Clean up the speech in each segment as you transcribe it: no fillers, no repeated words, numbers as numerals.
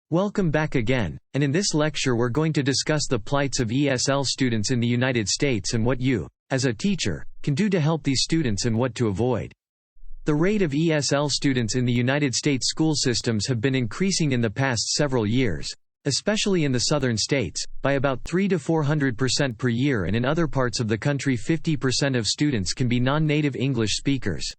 Welcome back again, and in this lecture we're going to discuss the plights of ESL students in the United States and what you, as a teacher, can do to help these students and what to avoid. The rate of ESL students in the United States school systems have been increasing in the past several years, especially in the southern states, by about 300 to 400% per year, and in other parts of the country 50% of students can be non-native English speakers.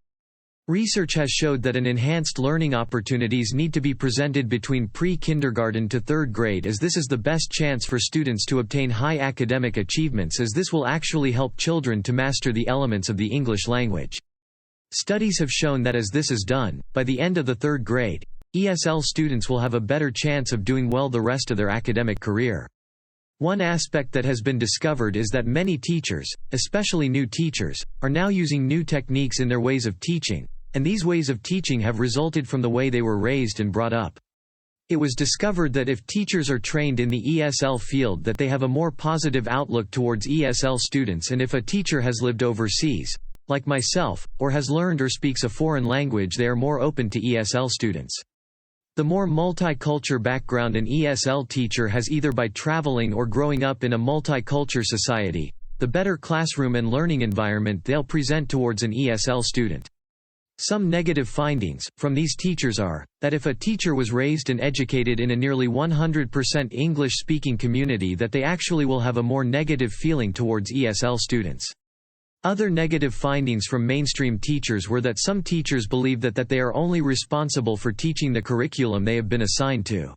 Research has showed that an enhanced learning opportunities need to be presented between pre-kindergarten to third grade, as this is the best chance for students to obtain high academic achievements, as this will actually help children to master the elements of the English language. Studies have shown that as this is done, by the end of the third grade, ESL students will have a better chance of doing well the rest of their academic career. One aspect that has been discovered is that many teachers, especially new teachers, are now using new techniques in their ways of teaching, and these ways of teaching have resulted from the way they were raised and brought up. It was discovered that if teachers are trained in the ESL field, that they have a more positive outlook towards ESL students, and if a teacher has lived overseas, like myself, or has learned or speaks a foreign language, they are more open to ESL students. The more multicultural background an ESL teacher has, either by traveling or growing up in a multicultural society, the better classroom and learning environment they'll present towards an ESL student. Some negative findings from these teachers are that if a teacher was raised and educated in a nearly 100% English-speaking community, that they actually will have a more negative feeling towards ESL students. Other negative findings from mainstream teachers were that some teachers believe that they are only responsible for teaching the curriculum they have been assigned to.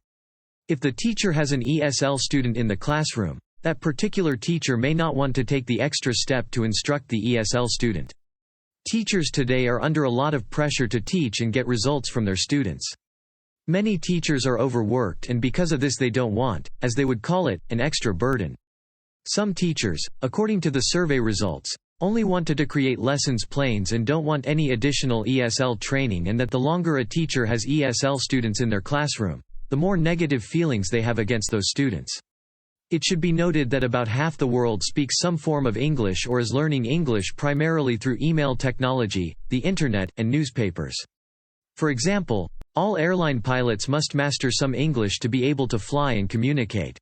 If the teacher has an ESL student in the classroom, that particular teacher may not want to take the extra step to instruct the ESL student. Teachers today are under a lot of pressure to teach and get results from their students. Many teachers are overworked, and because of this they don't want, as they would call it, an extra burden. Some teachers, according to the survey results, only wanted to create lessons plans and don't want any additional ESL training, and that the longer a teacher has ESL students in their classroom, the more negative feelings they have against those students. It should be noted that about half the world speaks some form of English or is learning English primarily through email technology, the internet, and newspapers. For example, all airline pilots must master some English to be able to fly and communicate.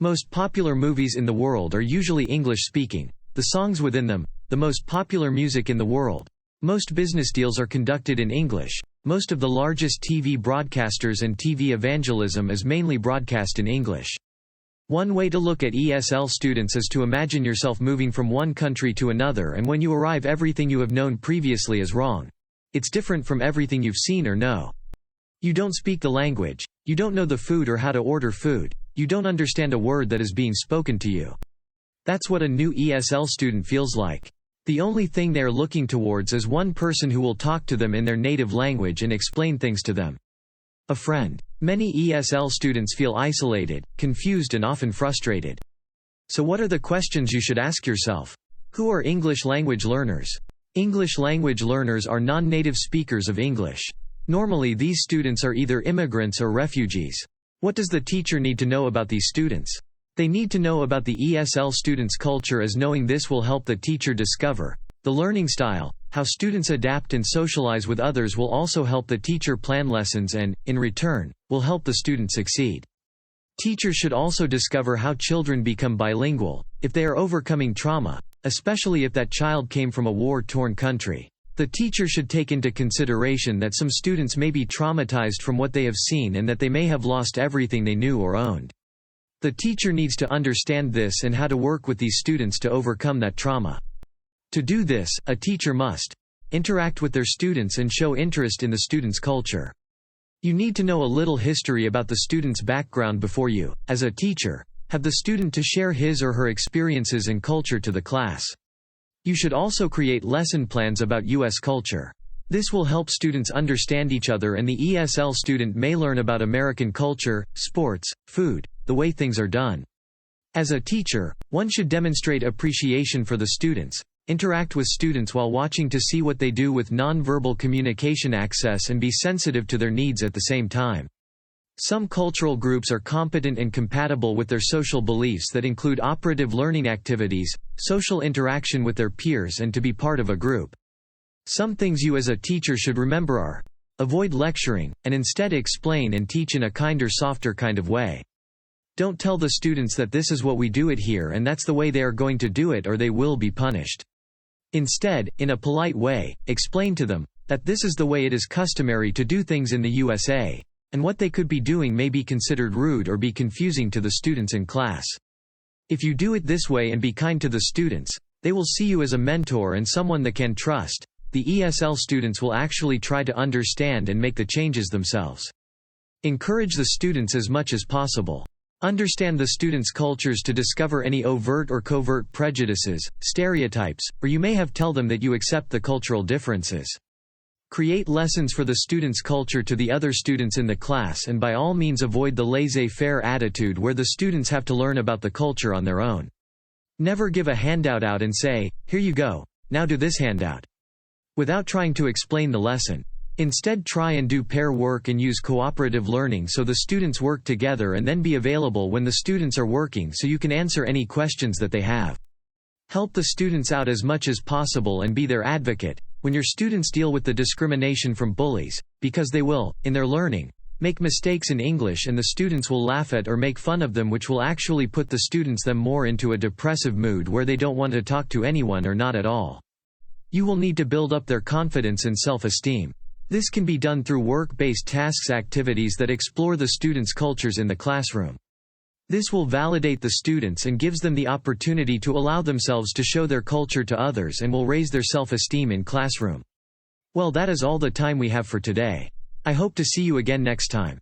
Most popular movies in the world are usually English-speaking, the songs within them, the most popular music in the world. Most business deals are conducted in English. Most of the largest TV broadcasters and TV evangelism is mainly broadcast in English. One way to look at ESL students is to imagine yourself moving from one country to another, and when you arrive everything you have known previously is wrong. It's different from everything you've seen or know. You don't speak the language, you don't know the food or how to order food, you don't understand a word that is being spoken to you. That's what a new ESL student feels like. The only thing they are looking towards is one person who will talk to them in their native language and explain things to them. A friend. Many ESL students feel isolated, confused, and often frustrated. So what are the questions you should ask yourself? Who are English language learners? English language learners are non-native speakers of English. Normally these students are either immigrants or refugees. What does the teacher need to know about these students? They need to know about the ESL students' culture, as knowing this will help the teacher discover the learning style. How students adapt and socialize with others will also help the teacher plan lessons and, in return, will help the student succeed. Teachers should also discover how children become bilingual, if they are overcoming trauma, especially if that child came from a war-torn country. The teacher should take into consideration that some students may be traumatized from what they have seen and that they may have lost everything they knew or owned. The teacher needs to understand this and how to work with these students to overcome that trauma. To do this, a teacher must interact with their students and show interest in the student's culture. You need to know a little history about the student's background before you, as a teacher, have the student to share his or her experiences and culture to the class. You should also create lesson plans about U.S. culture. This will help students understand each other, and the ESL student may learn about American culture, sports, food, the way things are done. As a teacher, one should demonstrate appreciation for the students, interact with students while watching to see what they do with nonverbal communication access, and be sensitive to their needs at the same time. Some cultural groups are competent and compatible with their social beliefs that include operative learning activities, social interaction with their peers, and to be part of a group. Some things you as a teacher should remember are: Avoid lecturing, and instead explain and teach in a kinder, softer kind of way. Don't tell the students that this is what we do it here and that's the way they are going to do it or they will be punished. Instead, in a polite way, explain to them that this is the way it is customary to do things in the USA, and what they could be doing may be considered rude or be confusing to the students in class. If you do it this way and be kind to the students, they will see you as a mentor and someone they can trust. The ESL students will actually try to understand and make the changes themselves. Encourage the students as much as possible. Understand the students' cultures to discover any overt or covert prejudices, stereotypes, or you may have tell them that you accept the cultural differences. Create lessons for the students' culture to the other students in the class and by all means avoid the laissez-faire attitude where the students have to learn about the culture on their own. Never give a handout out and say, "Here you go, now do this handout," without trying to explain the lesson. Instead, try and do pair work and use cooperative learning so the students work together and then be available when the students are working so you can answer any questions that they have. Help the students out as much as possible and be their advocate when your students deal with the discrimination from bullies, because they will, in their learning, make mistakes in English and the students will laugh at or make fun of them, which will actually put the students them more into a depressive mood where they don't want to talk to anyone or not at all. You will need to build up their confidence and self-esteem. This can be done through work-based tasks activities that explore the students' cultures in the classroom. This will validate the students and gives them the opportunity to allow themselves to show their culture to others and will raise their self-esteem in classroom. Well, that is all the time we have for today. I hope to see you again next time.